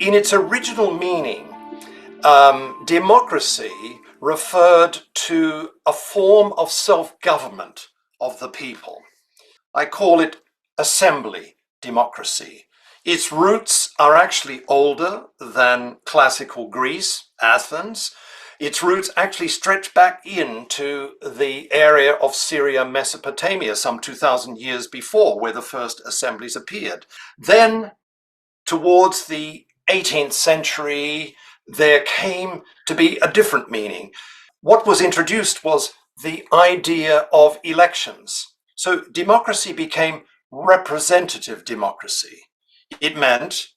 In its original meaning, democracy referred to a form of self-government of the people. I call it assembly democracy. Its roots are actually older than classical Greece, Athens. Its roots actually stretch back into the area of Syria, Mesopotamia, some 2,000 years before, where the first assemblies appeared. Then, towards the 18th century, there came to be a different meaning. What was introduced was the idea of elections. So democracy became representative democracy. It meant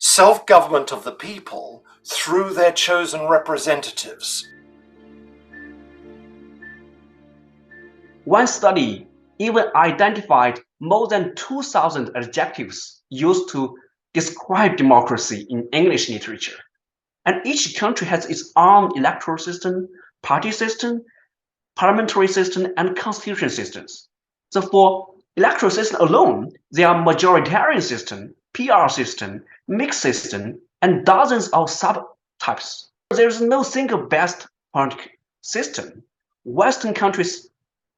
self-government of the people through their chosen representatives. One study even identified more than 2,000 adjectives used to describe democracy in English literature. And each country has its own electoral system, party system, parliamentary system, and constitution systems. So for electoral system alone, there are majoritarian system, PR system, mixed system, and dozens of subtypes. There is no single best political system. Western countries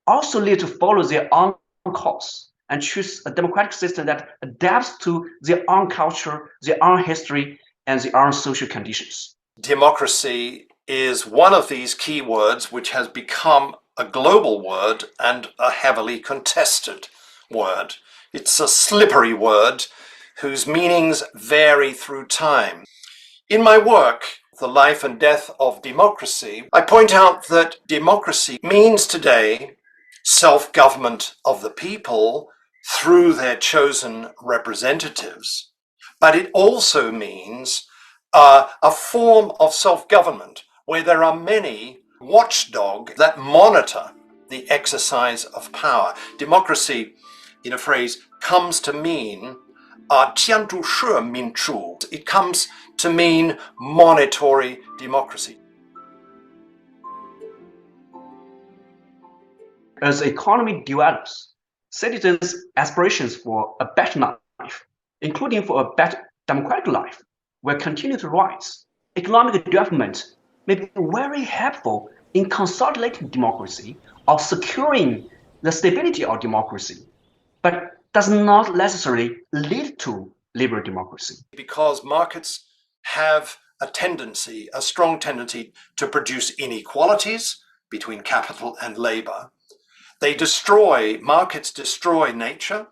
also need to follow their own course and choose a democratic system that adapts to their own culture, their own history, and their own social conditions. Democracy is one of these key words which has become a global word and a heavily contested word. It's a slippery word whose meanings vary through time. In my work, The Life and Death of Democracy, I point out that democracy means today self-government of the people through their chosen representatives, but it also means a form of self-government where there are many watchdogs that monitor the exercise of power. Democracy, in a phrase, comes to mean 监督式民主. It comes to mean monitory democracy. As the economy develops, citizens' aspirations for a better life, including for a better democratic life, will continue to rise. Economic development may be very helpful in consolidating democracy or securing the stability of democracy, but does not necessarily lead to liberal democracy. Because markets have a strong tendency to produce inequalities between capital and labor. Markets destroy nature.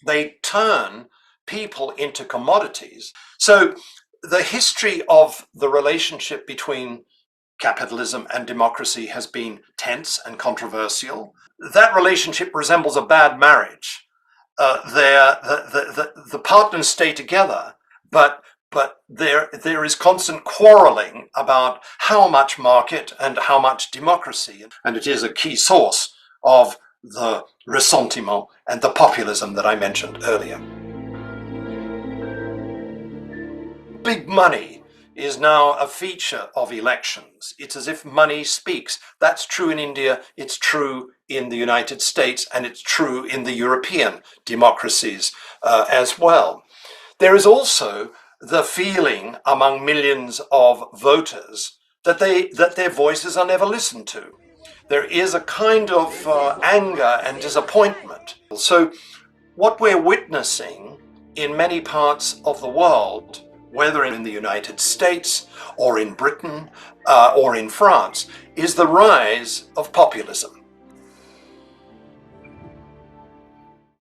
They turn people into commodities. So the history of the relationship between capitalism and democracy has been tense and controversial. That relationship resembles a bad marriage. The partners stay together, but there is constant quarreling about how much market and how much democracy, and it is a key source of the ressentiment and the populism that I mentioned earlier. Big money is now a feature of elections. It's as if money speaks. That's true in India, it's true in the United States, and it's true in the European democracies as well. There is also the feeling among millions of voters that their voices are never listened to. There is a kind of anger and disappointment. So what we're witnessing in many parts of the world, whether in the United States or in Britain or in France, is the rise of populism.